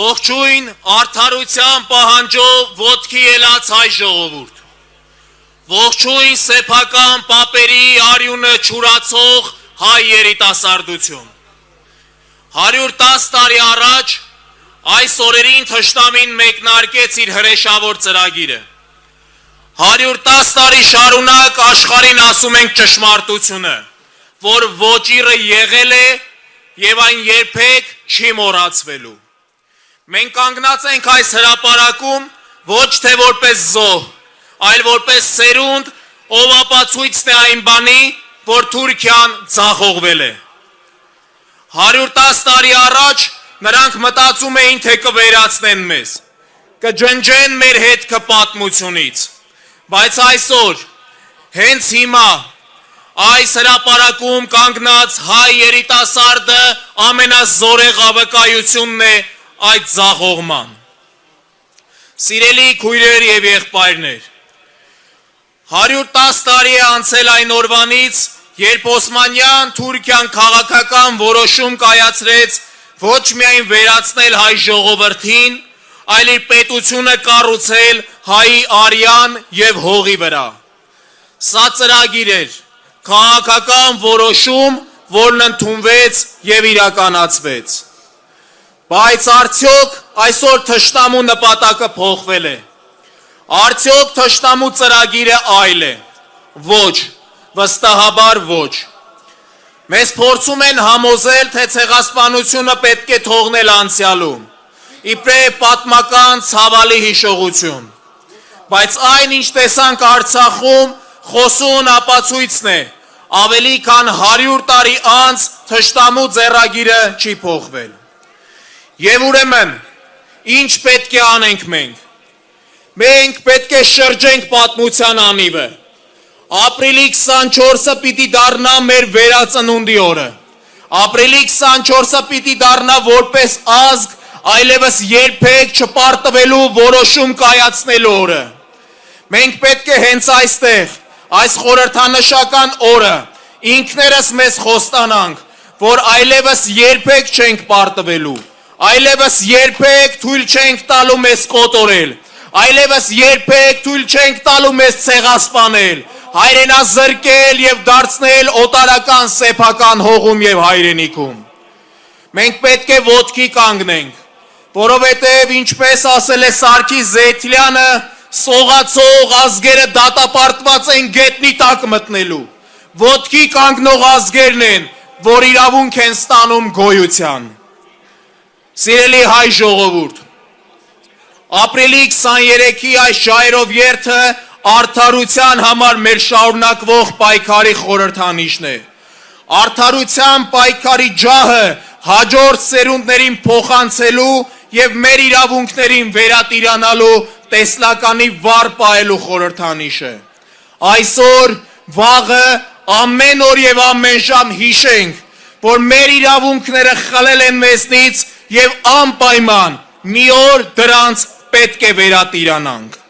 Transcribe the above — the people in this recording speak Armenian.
Ողջույն արդարության պահանջով ոտքի ելած հայ ժողովուրդ, ողջույն սեփական պապերի արյունը չուրացող հայ երիտասարդություն, 110 տարի առաջ այս օրերին թշնամին մեկնարկեց իր հրեշավոր ծրագիրը, 110 տարի շարունակ աշխարհին ասում ենք ճշմարտությունը, որ ոճիրը եղել է եւ այն երբեք չի մոռացվելու։ Մենք կանգնած ենք այս հրապարակում ոչ թե որպես զոհ, այլ որպես սերունդ, ով ապացույցն է այն բանի, որ Թուրքիան ձախողվել է։ 110 տարի առաջ նրանք մտածում էին, թե կվերացնեն մեզ, կջնջեն մեր հետքը պատմությունից, բայց այսօր, հենց հիմա, այս հրապարակում կանգնած հայ երիտասարդը ամենազորեղ ավկայությունն է այդ ձախողման։ Սիրելի քույրեր եւ եղբայրներ, 110 տարի է անցել այն օրվանից, երբ Օսմանյան Թուրքիան քաղաքական որոշում կայացրեց ոչ միայն վերացնել հայ ժողովրդին, այլ իր պետությունը կառուցել հայի արյան եւ հողի վրա։ Սա ծրագիր էր, քաղաքական որոշում, որն ընդունվեց եւ իրականացվեց։ Բայց արդյոք այսօր թշնամու նպատակը փոխվել է։ Արդյոք թշնամու ծրագիրը այլ է։ Ոչ, վստահաբար ոչ։ Մեզ փորձում են համոզել, թե ցեղասպանությունը պետք է թողնել անցյալում, իբրև պատմական ցավալի հիշողություն։ Բայց այն, ինչ տեսանք Արցախում, խոսուն ապացույցն է, ավելի քան 100 տարի անց թշնամու ձեռագիրը չի փոխվել։ Եվ ուրեմն, ինչ պետք է անենք մենք։ Մենք պետք է շրջենք պատմության անիվը։ Ապրիլի 24-ը պիտի դառնա մեր վերածնունդի օրը։ Ապրիլի 24-ը պիտի դառնա որպես ազգ, այլևս երբեք չպարտվելու որոշում կայացնելու օրը։ Մենք պետք է հենց այստեղ, այս խորհրդանշական օրը, ինքներս մեզ խոստանանք, որ այլևս երբեք չենք պարտվելու, այլևս երբեք թույլ չենք տալու մեզ կոտորել, այլևս երբեք թույլ չենք տալու մեզ ցեղասպանել, հայրենազրկել եւ դարձնել օտարական սեփական հողում եւ հայրենիքում։ Մենք պետք է ոտքի կանգնենք, որովհետեւ ինչպես ասել է Սարգիս Զեյթլյանը, սողացող ազգերը դատապարտված են գետնի տակ մտնելու։ Ոտքի կանգնող ազգերն են, որ իրավունք են ստանում գոյության։ Սիրելի հայ ժողովուրդ, ապրիլի 23-ի այս ժայռով երթը արդարության համար մեր շարունակվող պայքարի խորհրդանիշն է։ Արդարության պայքարի ջահը հաջորդ սերունդներին փոխանցելու եւ մեր իրավունքներին վերատիրանալու տեսլականի վառ պահելու խորհրդանիշը։ Այսօր, վաղը, ամեն օր եւ ամեն ժամ հիշենք, որ մեր իրավունքները խլել են մեզնից եւ անպայման մի օր դրանց պետք է վերատիրանանք։